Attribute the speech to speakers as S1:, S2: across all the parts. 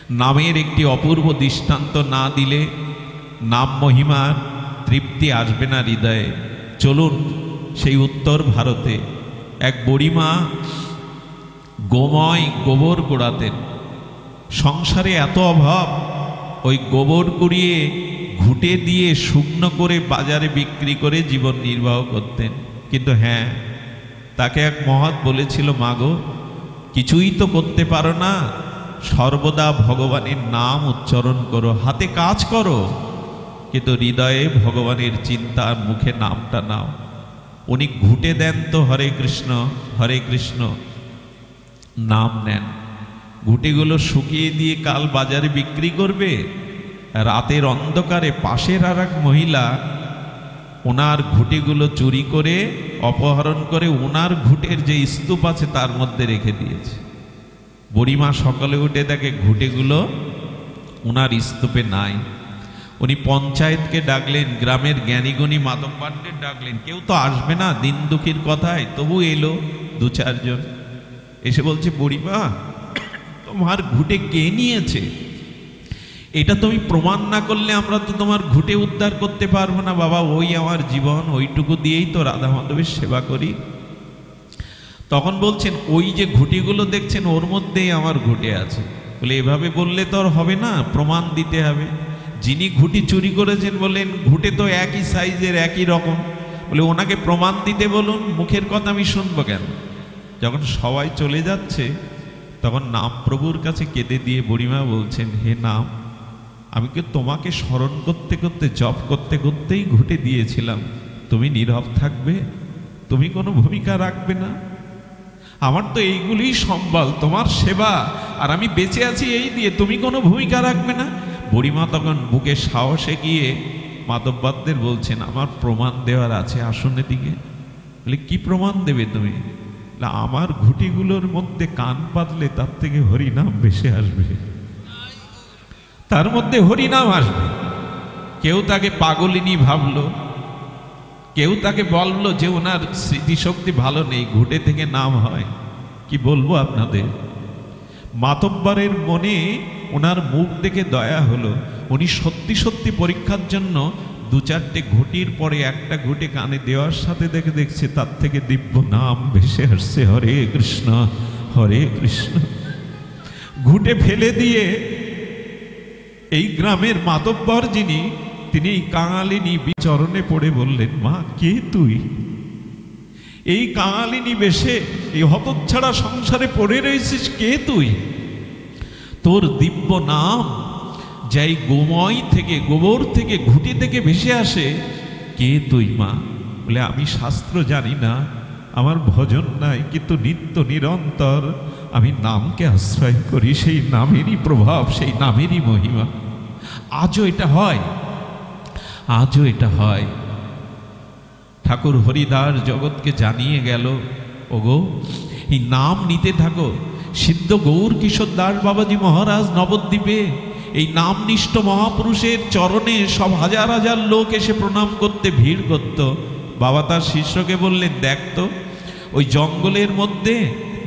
S1: নামের একটি অপূর্ব দৃষ্টান্ত না দিলে নাম মহিমার তৃপ্তি আসবে না হৃদয়ে। চলুন সেই উত্তর ভারতে এক বুড়িমা গোবর কুড়াতেন। সংসারে এত অভাব, ওই গোবর কুড়িয়ে ঘুটে দিয়ে শুকনো করে বাজারে বিক্রি করে জীবন নির্বাহ করতেন। কিন্তু হ্যাঁ, তাকে এক মহৎ বলেছিল, মাগো কিছুই তো করতে পারো না, সর্বদা ভগবানের নাম উচ্চারণ করো, হাতে কাজ করো, কিন্তু হৃদয়ে ভগবানের চিন্তা, মুখে নামটা নাও। উনি ঘুটে দেন তো হরে কৃষ্ণ নাম নেন। ঘুটেগুলো শুকিয়ে দিয়ে কাল বাজারে বিক্রি করবে। রাতের অন্ধকারে পাশের আর এক মহিলা ওনার ঘুটেগুলো চুরি করে অপহরণ করে ওনার ঘুটের যে স্তূপ আছে তার মধ্যে রেখে দিয়েছে। বুড়িমা সকালে উঠে দেখে ঘুটেগুলো ওনার স্তূপে নাই। উনি পঞ্চায়েতকে ডাকলেন, গ্রামের জ্ঞানীগুণী মাধব পাণ্ডে ডাকলেন, কেউ তো আসবে না দিন দুঃখীর কথায়, তবু এলো দু চারজন। এসে বলছে, বুড়িমা তোমার ঘুটে কে নিয়েছে? এটা তুমি প্রমাণ না করলে আমরা তো তোমার ঘুটে উদ্ধার করতে পারবো না। বাবা, ওই আমার জীবন, ওইটুকু দিয়েই তো রাধা মাধবের সেবা করি। তখন বলছেন, ওই যে ঘুটিগুলো দেখছেন ওর মধ্যেই আমার ঘুটে আছে। বলে এভাবে বললে তো আর হবে না, প্রমাণ দিতে হবে। যিনি ঘুটি চুরি করেছেন বলেন ঘুটে তো একই সাইজের, একই রকম। বলে ওনাকে প্রমাণ দিতে বলুন, মুখের কথা আমি শুনবো কেন? যখন সবাই চলে যাচ্ছে তখন নাম প্রভুর কাছে কেঁদে দিয়ে বুড়িমা বলছেন, হে নাম, আমি কি তোমাকে স্মরণ করতে করতে জপ করতে করতেই ঘুটে দিয়েছিলাম, তুমি নীরব থাকবে? তুমি কোনো ভূমিকা রাখবে না? আমার তো এইগুলিই সম্বল, তোমার সেবা, আর আমি বেঁচে আছি এই দিয়ে, তুমি কোনো ভূমিকা রাখবে না? বুড়িমা তখন বুকে সাহসে গিয়ে মাধববাদদের বলছেন, আমার প্রমাণ দেওয়ার আছে, আসুন এদিকে। বলে কি প্রমাণ দেবে তুমি? আমার ঘুটিগুলোর মধ্যে কান পাতলে তার থেকে হরিনাম ভেসে আসবে, তার মধ্যে হরিনাম আসবে। কেউ তাকে পাগলিনী ভাবলো, কেউ তাকে বললো যে ওনার স্মৃতিশক্তি ভালো নেই, ঘুটে থেকে নাম হয়। কি বলবো আপনাদের, মাতব্বরের মনে ওনার মুখ দেখে দয়া হলো। উনি সত্যি সত্যি পরীক্ষার জন্য দু চারটে ঘুটির পরে একটা ঘুটে কানে দেওয়ার সাথে দেখছে তার থেকে দিব্য নাম ভেসে আসছে, হরে কৃষ্ণ হরে কৃষ্ণ। ঘুটে ফেলে দিয়ে এই গ্রামের মাতব্বর যিনি, তিনি কাঙালিনী চরণে পড়ে বললেন, মা কে তুই? এই কাঙালিনী বেশে এই হতচ্ছাড়া সংসারে পড়ে রয়েছিস, কে তুই? তোর দিব্য নাম যাই গোবর থেকে ঘুটি থেকে ভেসে আসে, কে তুই মা? বলে আমি শাস্ত্র জানি না, আমার ভজন নাই, কিন্তু নিত্য নিরন্তর আমি নামকে আশ্রয় করি, সেই নামেরই প্রভাব, সেই নামেরই মহিমা। আজও এটা হয়, আজও এটা হয়। ঠাকুর হরিদাস জগৎকে জানিয়ে গেল, ওগো এই নাম নিতে থাকো। সিদ্ধ গৌর কিশোর দাস বাবাজি মহারাজ নবদ্বীপে এই নামনিষ্ঠ মহাপুরুষের চরণে সব হাজার হাজার লোক এসে প্রণাম করতে ভিড় করত। বাবা তার শিষ্যকে বললেন, দেখ তো ওই জঙ্গলের মধ্যে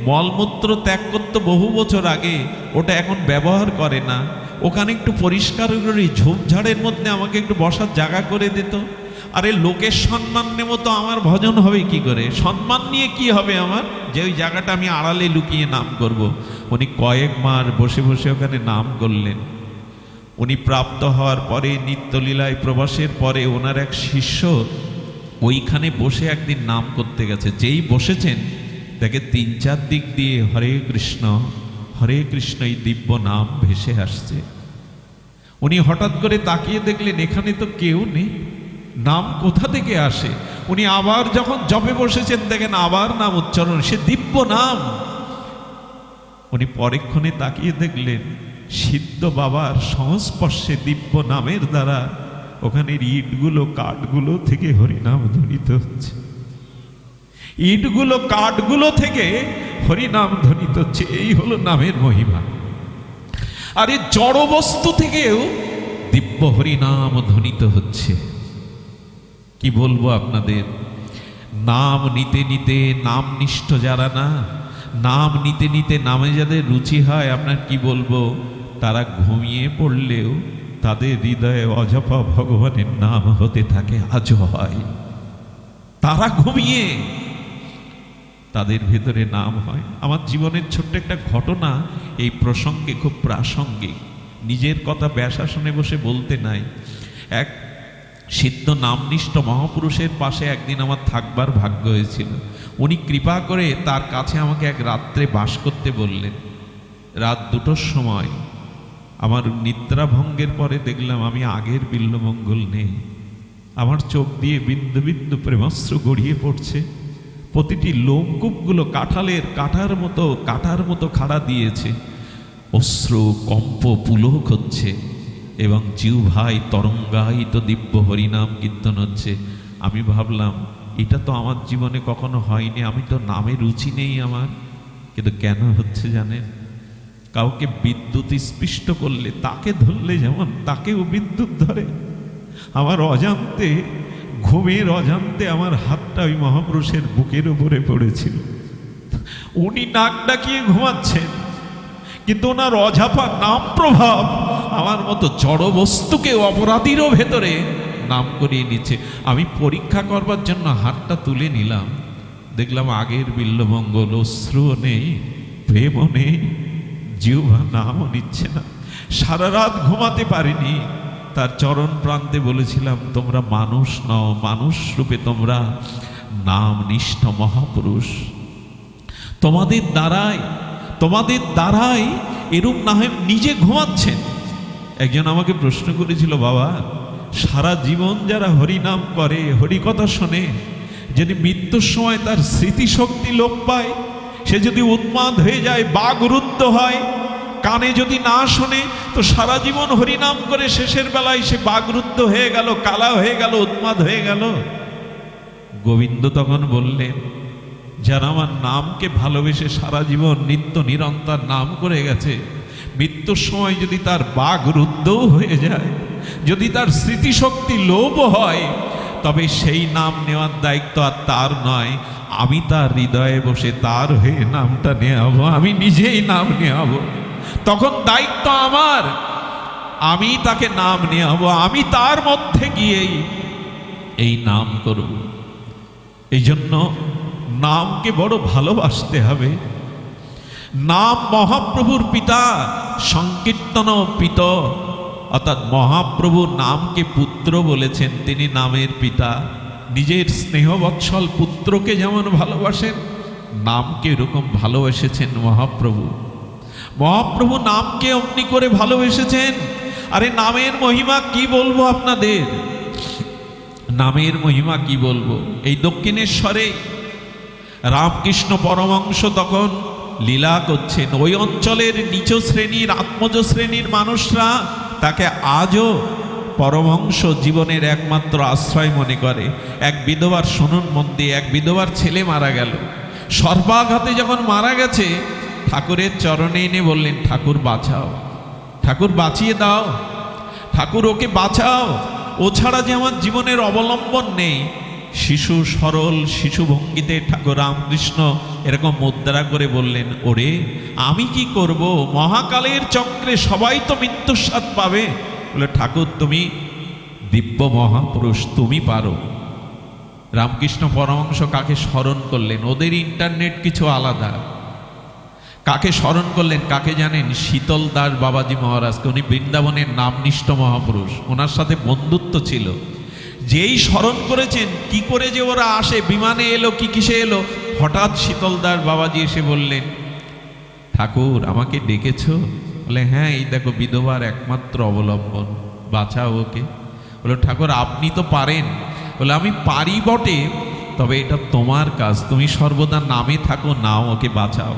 S1: মলমূত্র ত্যাগ করতো বহু বছর আগে, ওটা এখন ব্যবহার করে না, ওখানে একটু পরিষ্কার করে ঝোপঝাড়ের মধ্যে আমাকে একটু বসার জায়গা করে দিত। আরে লোকের সম্মান নেব তো আমার ভজন হবে কি করে? সম্মান নিয়ে কি হবে আমার, যে ওই জায়গাটা আমি আড়ালে লুকিয়ে নাম করব? উনি কয়েক মাস বসে বসে ওখানে নাম করলেন। উনি প্রাপ্ত হওয়ার পরে নিত্যলীলায় প্রবাসের পরে ওনার এক শিষ্য ওইখানে বসে একদিন নাম করতে গেছে। যেই বসেছেন তাকে তিন চার দিক দিয়ে হরে কৃষ্ণ এই দিব্য নাম ভেসে আসছে। উনি হঠাৎ করে তাকিয়ে দেখলেন এখানে তো কেউ নেই, নাম কোথা থেকে আসে? উনি আবার যখন জপে বসেছেন দেখেন আবার নাম উচ্চারণ, সে দিব্য নাম। উনি পরেক্ষণে তাকিয়ে দেখলেন সিদ্ধ বাবার সংস্পর্শে দিব্য নামের দ্বারা ওখানের ইটগুলো কাঠগুলো থেকে হরিনাম ধ্বনিত হচ্ছে, ইটগুলো কাঠগুলো থেকে হরিনাম ধ্বনিত হচ্ছে। এই হলো নামের মহিমা। আর এই জড় বস্তু থেকেও দিব্য হরিনাম ধ্বনিত হচ্ছে। কি বলবো আপনাদের, নাম নিতে নিতে নাম নিষ্ঠ যারা না, নাম নিতে নিতে নামে যাদের রুচি হয়, আপনার কি বলবো, তারা ঘুমিয়ে পড়লেও তাদের হৃদয়ে অজপা ভগবানের নাম হতে থাকে, আজও হয়। তারা ঘুমিয়ে তাদের ভেতরে নাম হয়। আমার জীবনের ছোট্ট একটা ঘটনা এই প্রসঙ্গে খুব প্রাসঙ্গিক। নিজের কথা ব্যাসাসনে বসে বলতে নাই। এক সিদ্ধ নামনিষ্ঠ মহাপুরুষের পাশে একদিন আমার থাকবার ভাগ্য হয়েছিল। উনি কৃপা করে তার কাছে আমাকে এক রাত্রে বাস করতে বললেন। রাত 2টোর সময় আমার নিদ্রাভঙ্গের পরে দেখলাম আমি আগের বিল্বমঙ্গল নেই। আমার চোখ দিয়ে বিন্দু বিন্দু প্রেমাশ্রু গড়িয়ে পড়ছে। প্রতিটি লোমকূপগুলো কাঁটার মতো খাড়া দিয়েছে। অশ্রু কম্প পুলক হচ্ছে এবং জিহ্বায় তরঙ্গায়িত দিব্য হরিনাম কীর্তন হচ্ছে। আমি ভাবলাম এটা তো আমার জীবনে কখনো হয়নি, আমি তো নামে রুচি নেই আমার। কিন্তু কেন হচ্ছে জানেন? কাউকে বিদ্যুৎ স্পৃষ্ট করলে, তাকে ধরলে যেমন তাকেও বিদ্যুৎ ধরে, আমার অজান্তে, ঘুমের অজান্তে আমার হাতটা ওই মহাপুরুষের বুকের উপরে পড়েছিল। উনি নাক ডাকিয়ে ঘুমাচ্ছেন, কিন্তু ওনার অঝাপা নাম প্রভাব আমার মতো জড় বস্তুকে অপরাধীরও ভেতরে নাম করিয়ে নিচ্ছে। আমি পরীক্ষা করবার জন্য হাতটা তুলে নিলাম, দেখলাম আগের বিল্বমঙ্গল, অশ্রুও নেই, প্রেমও নেই, জিহ্বা নামও নিচ্ছে না। সারা রাত ঘুমাতে পারিনি। তার চরণ প্রান্তে বলেছিলাম, তোমরা মানুষ নও, মানুষ রূপে তোমরা নাম নিষ্ঠ মহাপুরুষ। তোমাদের দ্বারাই এরূপ না হয় নিজে ঘুমাচ্ছেন। একজন আমাকে প্রশ্ন করেছিল, বাবা সারা জীবন যারা হরিনাম করে, হরিকথা শোনে, যদি মৃত্যুর সময় তার স্মৃতিশক্তি লোপ পায়, সে যদি উন্মাদ হয়ে যায়, বাগরুদ্ধ হয়, কানে যদি না শোনে, তো সারা জীবন হরিনাম করে শেষের বেলায় সে বাগরুদ্ধ হয়ে গেল, কালা হয়ে গেল, উন্মাদ হয়ে গেল। গোবিন্দ তখন বললেন, যারা আমার নামকে ভালোবেসে সারা জীবন নিত্য নিরন্তর নাম করে গেছে, মৃত্যুর সময় যদি তার বাগরুদ্ধও হয়ে যায়, যদি তার স্মৃতিশক্তি লোপ হয়, তবে সেই নাম নেওয়ার দায়িত্ব আর তার নয়। আমি তার হৃদয়ে বসে তার হয়ে নামটা নেওয়াবো, আমি নিজেই নাম নেওয়াবো। তখন দায়িত্ব আমার, আমি তাকে নাম নেওয়াবো, আমি তার মধ্যে গিয়েই এই নাম করব। এই জন্য নামকে বড় ভালোবাসতে হবে। নাম মহাপ্রভুর পিতা, সংকীর্তন পিত, অর্থাৎ মহাপ্রভু নামকে পুত্র বলেছেন, তিনি নামের পিতা। নিজের স্নেহবৎসল পুত্রকে যেমন ভালোবাসেন, নামকে এরকম ভালোবেসেছেন মহাপ্রভু। মহাপ্রভু নামকে অমনি করে ভালোবেসেছেন। আরে নামের মহিমা কি বলবো আপনাদের, নামের মহিমা কি বলবো। এই দক্ষিণেশ্বরে রামকৃষ্ণ পরমহংস তখন লীলা করছেন। ওই অঞ্চলের নিচ শ্রেণীর, আত্মজ শ্রেণীর মানুষরা তাকে আজও পরমহংস জীবনের একমাত্র আশ্রয় মনে করে। এক বিধবার, শুনুন মন দিয়ে, এক বিধবার ছেলে মারা গেল। সর্বাঘাতে যখন মারা গেছে, ঠাকুরের চরণে এনে বললেন, ঠাকুর বাঁচাও, ঠাকুর বাঁচিয়ে দাও, ঠাকুর ওকে বাঁচাও, ও ছাড়া যে আমার জীবনের অবলম্বন নেই। শিশু সরল শিশু ভঙ্গিতে ঠাকুর রামকৃষ্ণ এরকম মুদ্রা করে বললেন, ওরে আমি কি করব, মহাকালের চক্রে সবাই তো মৃত্যুর স্বাদ পাবে। বলে, ঠাকুর তুমি দিব্য মহাপুরুষ, তুমি পারো। রামকৃষ্ণ পরমহংস কাকে স্মরণ করলেন? ওদের ইন্টারনেট কিছু আলাদা। কাকে স্মরণ করলেন? কাকে জানেন? শীতল দাস বাবাজি মহারাজকে। উনি বৃন্দাবনের নামনিষ্ঠ মহাপুরুষ, ওনার সাথে বন্ধুত্ব ছিল। যেই স্মরণ করেছেন, কি করে যে ওরা আসে, বিমানে এলো কি কিসে এলো, হঠাৎ শীতল দাস বাবাজি এসে বললেন, ঠাকুর আমাকে ডেকেছ? বলে, হ্যাঁ, এই দেখো বিধবার একমাত্র অবলম্বন, বাঁচাও ওকে। বলে, ঠাকুর আপনি তো পারেন। বলে, আমি পারি বটে, তবে এটা তোমার কাজ, তুমি সর্বদা নামে থাকো, নাও ওকে বাঁচাও।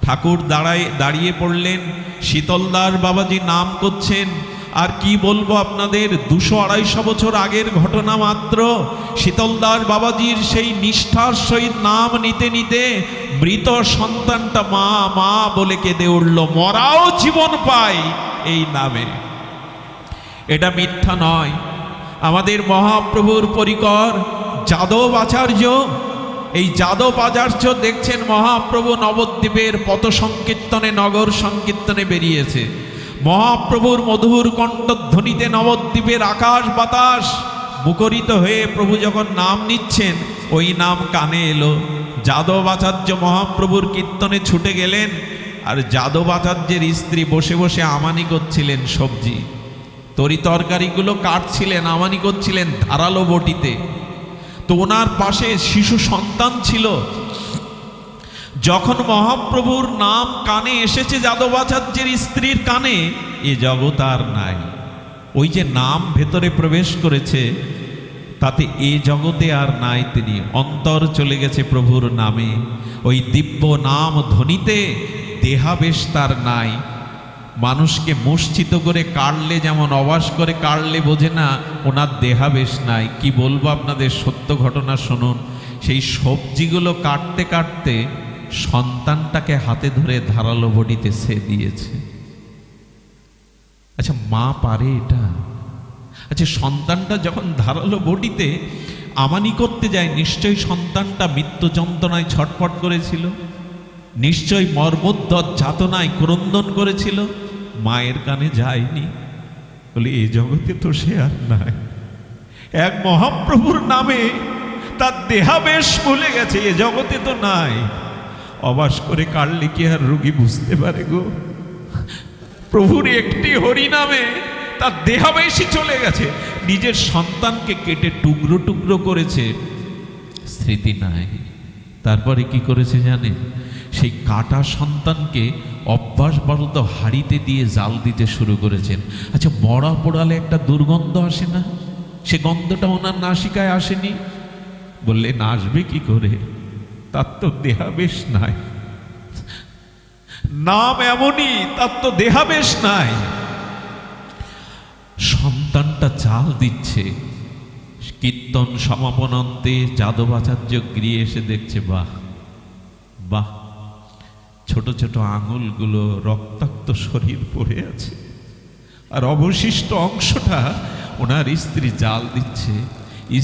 S1: ঠাকুর দাঁড়িয়ে পড়লেন। শীতলদাস বাবাজি নাম করছেন। আর কি বলবো আপনাদের, 200-250 বছর আগের ঘটনা মাত্র। শীতলদাস বাবাজির সেই নিষ্ঠার সহিত নাম নিতে নিতে মৃত সন্তানটা মা মা বলে কেঁদে উঠল। মরাও জীবন পায় এই নামে, এটা মিথ্যা নয়। আমাদের মহাপ্রভুর পরিকর যাদব আচার্য, এই যাদব আচার্য দেখছেন মহাপ্রভু নবদ্বীপের পথ সংকীর্তনে, নগর সংকীর্তনে বেরিয়েছে। মহাপ্রভুর মধুর কণ্ঠধ্বনিতে নবদ্বীপের আকাশ বাতাস মুখরিত হয়ে প্রভু যখন নাম নিচ্ছেন, ওই নাম কানে এলো। যাদবাচার্য মহাপ্রভুর কীর্তনে ছুটে গেলেন, আর যাদবাচার্যের স্ত্রী বসে বসে আমানি করছিলেন, সবজি তরি তরকারিগুলো কাটছিলেন, আমানি করছিলেন ধারালো বটিতে। তো ওনার পাশে শিশু সন্তান ছিল। যখন মহাপ্রভুর নাম কানে এসেছে যাদবাচার্যের স্ত্রীর কানে, এ জগৎ আর নাই। ওই যে নাম ভেতরে প্রবেশ করেছে, তাতে এ জগতে আর নাই তিনি, অন্তর চলে গেছে প্রভুর নামে। ওই দিব্য নাম ধ্বনিতে দেহাবেশ তার নাই। মানুষকে মূর্ছিত করে কাটলে যেমন অবাস করে কাটলে বোঝে না, ওনার দেহাবেশ নাই। কি বলবো আপনাদের, সত্য ঘটনা শুনুন। সেই সবজিগুলো কাটতে কাটতে সন্তানটাকে হাতে ধরে ধারালো বটিতে সে দিয়েছে। আচ্ছা, মা পারে এটা? আচ্ছা, সন্তানটা যখন ধারালো বটিতে আমানি করতে যায়, নিশ্চয়ই সন্তানটা মৃত্যু যন্ত্রণায় ছটফট করেছিল, নিশ্চয়ই মর্মোদ্যত যাতনায় ক্রন্দন করেছিল। মায়ের কানে যায়নি, বলে এই জগতে তো সে আর নাই। এক মহাপ্রভুর নামে তার দেহাবেশ ভুলে গেছে, এ জগতে তো নাই। অবাস করে কাটলে কি আর রোগী বুঝতে পারে গো? প্রভুর একটি হরি নামে তার দেহাবেশই চলে গেছে। নিজের সন্তানকে কেটে টুকরো টুকরো করেছে, স্মৃতি নাই। তারপরে কি করেছে জানেন? সেই কাটা সন্তানকে অভ্যাসবশত হাঁড়িতে দিয়ে জাল দিতে শুরু করেছেন। আচ্ছা, মরা পোড়ালে একটা দুর্গন্ধ আসে না? সে গন্ধটা ওনার নাসিকায় আসেনি। বললেন আসবে কি করে, তার তো দেহাবেশ নাই। নাম এমনই, তার তো দেহাবেশ নাই। সন্তানটা চাল দিচ্ছে, কীর্তন সমাপনান্তে যাদবাচার্য গৃহে এসে দেখছে, বাহ বাহ, ছোট ছোট আঙুলগুলো রক্তাক্ত শরীর পড়ে আছে, আর অবশিষ্ট অংশটা ওনার স্ত্রী জাল দিচ্ছে।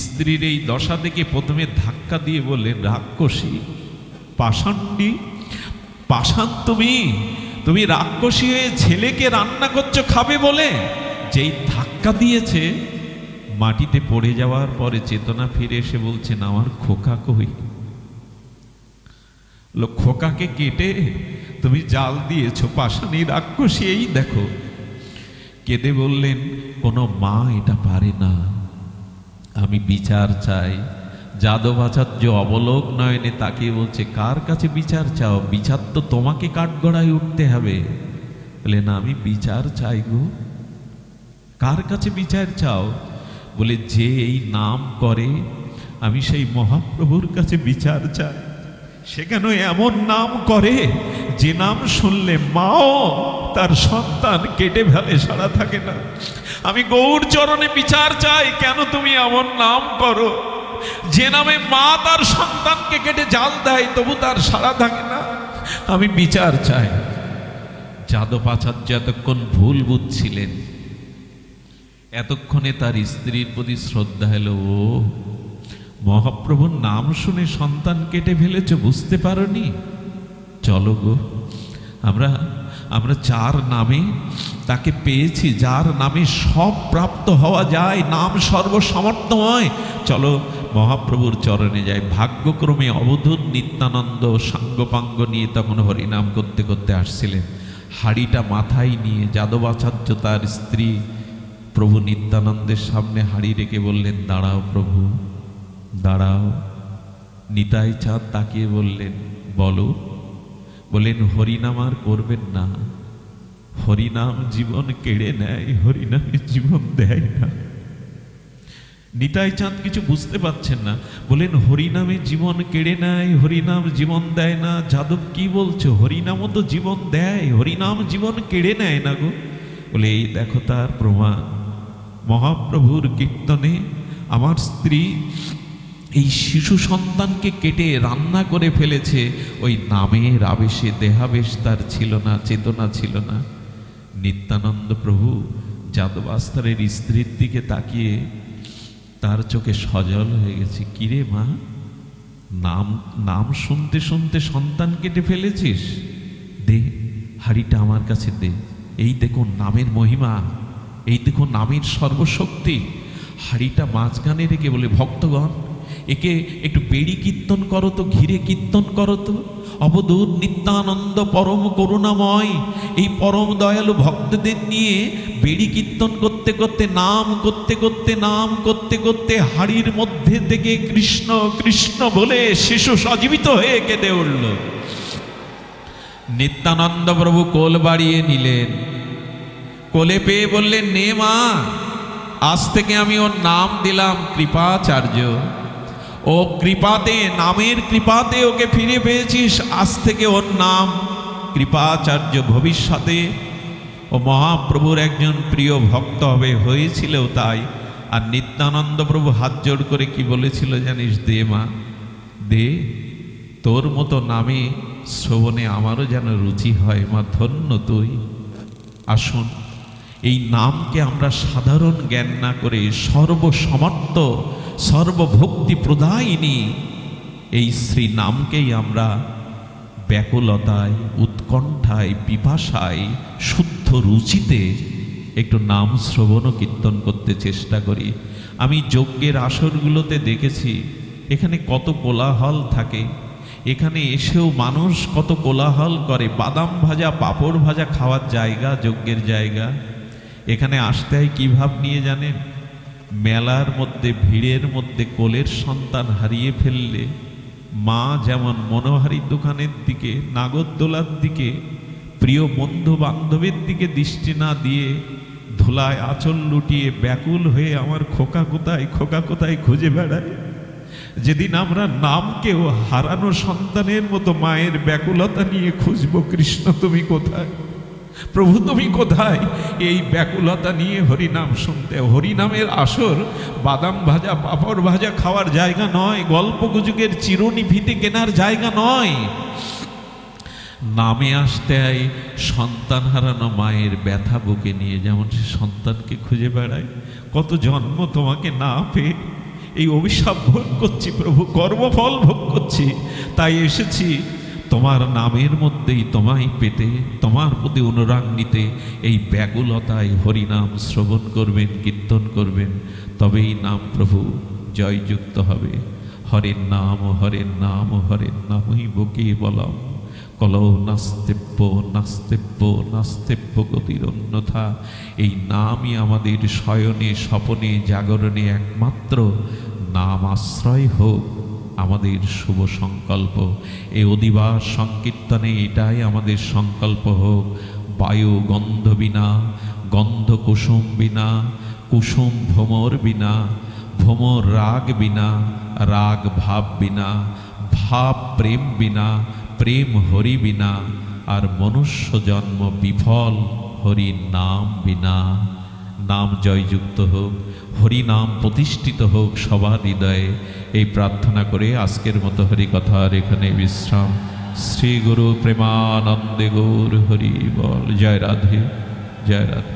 S1: স্ত্রীর এই দশা দেখে প্রথমে ধাক্কা দিয়ে বললেন, রাক্ষসী, পাষাণ্ডী, পাষাণ তুমি রাক্ষসী হয়ে ছেলেকে রান্না করছো খাবে বলে। যেই ধাক্কা দিয়েছে, মাটিতে পড়ে যাওয়ার পরে চেতনা ফিরে এসে বলছেন, আমার খোকা কই? খোকাকে কেটে তুমি জাল দিয়েছো, পাষাণী রাক্ষসী, এই দেখো। কেঁদে বললেন, কোনো মা এটা পারে না, আমি বিচার চাই। যাদবাচার্য অবলোক নয়নে তাকিয়ে বলছে, কার কাছে বিচার চাও? বিচার তো তোমাকে কাঠগড়ায় উঠতে হবে। বলে, না, আমি বিচার চাই গো। কার কাছে বিচার চাও? বলে, যে এই নাম করে, আমি সেই মহাপ্রভুর কাছে বিচার চাই। সে কেন এমন নাম করে যে নাম শুনলে মাও তার সন্তান কেটে ফেলে, সাড়া থাকে না। আমি গৌর চরণে বিচার চাই, কেন তুমি এমন নাম করো যে নামে মা তার সন্তানকে কেটে জাল দেয়, তবু তার সাড়া থাকে না। আমি বিচার চাই। যাদবাচার্য এতক্ষণ ভুল বুঝছিলেন, এতক্ষণে তার স্ত্রীর প্রতি শ্রদ্ধা এলো। ও, মহাপ্রভুর নাম শুনে সন্তান কেটে ফেলেছ, বুঝতে পারোনি? চলো গো, আমরা যার নামে তাকে পেয়েছি, যার নামে সব প্রাপ্ত হওয়া যায়, নাম সর্বসমর্থময়, চলো মহাপ্রভুর চরণে যাই। ভাগ্যক্রমে অবধূত নিত্যানন্দ সাঙ্গপাঙ্গ নিয়ে তখন হরিনাম করতে করতে আসছিলেন। হাড়িটা মাথায় নিয়ে যাদবাচার্য তার স্ত্রী প্রভু নিত্যানন্দের সামনে হাড়ি রেখে বললেন, দাঁড়াও প্রভু, দাঁড়াও। নিতাই চাঁদ তাকিয়ে বললেন, বলো। বলেন, হরিনাম আর করবেন না, হরিনাম জীবন কেড়ে নেয়, হরিনামে জীবন দেয় না। নিতাই চাঁদ কিছু বুঝতে পারছেন না, বলেন, হরিনামে জীবন কেড়ে নেয়, হরিনাম জীবন দেয় না। যাদব কি বলছো? হরিনামও তো জীবন দেয়, হরিনাম জীবন কেড়ে নেয় না গো। বলে, এই দেখো তার প্রমাণ। মহাপ্রভুর কীর্তনে আমার স্ত্রী এই শিশু সন্তানকে কেটে রান্না করে ফেলেছে। ওই নামের আবেশে দেহাবেশ তার ছিল না, চেতনা ছিল না। নিত্যানন্দ প্রভু যাদবাস্তারের স্ত্রীর দিকে তাকিয়ে তার চোখে সজল হয়ে গেছে। কিরে মা, নাম শুনতে শুনতে সন্তান কেটে ফেলেছিস? দে, হাড়িটা আমার কাছে দে। এই দেখুন নামের মহিমা, এই দেখুন নামের সর্বশক্তি। হাড়িটা মাঝখানে রেখে বলে, ভক্তগণ একে একটু বেড়ি কীর্তন করো তো, ঘিরে কীর্তন করো তো। অবধূত নিত্যানন্দ পরম করুণাময় এই পরম দয়ালু ভক্তদের নিয়ে বেড়ি কীর্তন করতে করতে, নাম করতে করতে, নাম করতে করতে হাড়ির মধ্যে থেকে কৃষ্ণ কৃষ্ণ বলে শিশু সজীবিত হয়ে কেঁদে উঠল। নিত্যানন্দ প্রভু কোল বাড়িয়ে নিলেন, কোলে পেয়ে বললেন, নে মা, আজ থেকে আমি ওর নাম দিলাম কৃপাচার্য। ও কৃপাতে, নামের কৃপাতে ওকে ফিরে পেয়েছিস, আজ থেকে ওর নাম কৃপাচার্য। ভবিষ্যতে ও মহাপ্রভুর একজন প্রিয় ভক্ত হবে, হয়েছিল তাই। আর নিত্যানন্দ প্রভু হাত জোড় করে কি বলেছিল জানিস? দে মা, দে, তোর মতো নামে শ্রবণে আমারও যেন রুচি হয় মা, ধন্য তুই। আসুন এই নামকে আমরা সাধারণ জ্ঞান না করে সর্বসমর্থ সর্বভক্তি প্রদায়িনী এই শ্রী নামকেই আমরা ব্যাকুলতায়, উৎকণ্ঠায়, পিপাসায়, শুদ্ধ রুচিতে একটু নাম শ্রবণ ও কীর্তন করতে চেষ্টা করি। আমি যজ্ঞের আসরগুলোতে দেখেছি এখানে কত কোলাহল থাকে, এখানে এসেও মানুষ কত কোলাহল করে। বাদাম ভাজা, পাঁপড় ভাজা খাওয়ার জায়গা, যজ্ঞের জায়গা। এখানে আসতে হয় কী ভাব নিয়ে জানেন? মেলার মধ্যে, ভিড়ের মধ্যে কোলের সন্তান হারিয়ে ফেললে মা যেমন মনোহারীর দোকানের দিকে, নাগরদোলার দিকে, প্রিয় বন্ধু বান্ধবের দিকে দৃষ্টি না দিয়ে ধুলায় আঁচল লুটিয়ে ব্যাকুল হয়ে আমার খোকা কোথায়, খোকা কোথায় খুঁজে বেড়ায়, যেদিন আমরা নামকেও হারানো সন্তানের মতো মায়ের ব্যাকুলতা নিয়ে খুঁজবো, কৃষ্ণ তুমি কোথায়, প্রভু তুমি কোথায়, এই ব্যাকুলতা নিয়ে হরিনাম শুনতে। হরিনামের আসর বাদাম ভাজা, পাঁপড় ভাজা খাওয়ার জায়গা নয়, গল্প গুজবের চিরুনি ফিতে কেনার জায়গা নয়। নামে আসতে হয় সন্তান হারানো মায়ের ব্যথা বুকে নিয়ে, যেমন সে সন্তানকে খুঁজে বেড়ায়। কত জন্ম তোমাকে না পেয়ে এই অভিশাপ ভোগ করছি প্রভু, কর্মফল ভোগ করছি, তাই এসেছি তোমার নামের মধ্যেই তোমায় পেতে, তোমার প্রতি অনুরাগ নিতে। এই ব্যাকুলতায় হরিনাম শ্রবণ করবেন, কীর্তন করবেন, তবেই নাম প্রভু জয়যুক্ত হবে। হরের নাম, হরের নাম, হরের নামই বুকে বলম, কলৌ নাস্তেব্য নাস্তেব্য নাস্তেব্য গতির অন্যথা। এই নামই আমাদের শয়নে, স্বপনে, জাগরণে একমাত্র নাম আশ্রয় হোক আমাদের শুভ সংকল্প। এই অধিবাস সংকীর্তনে এটাই আমাদের সংকল্প হোক। বায়ু গন্ধ বিনা, গন্ধ কুসুম বিনা, কুসুম ভ্রমর বিনা, ভ্রমর রাগ বিনা, রাগ ভাব বিনা, ভাব প্রেম বিনা, প্রেম হরি বিনা, আর মনুষ্য জন্ম বিফল হরি নাম বিনা। নাম জয়যুক্ত হোক, হরি নাম প্রতিষ্ঠিত হোক সবার হৃদয়ে, এই প্রার্থনা করে আজকের মতো হরি কথার এখানে বিশ্রাম। শ্রী গুরু প্রেমানন্দে গৌর হরি বল। জয় রাধে, জয় রাধে।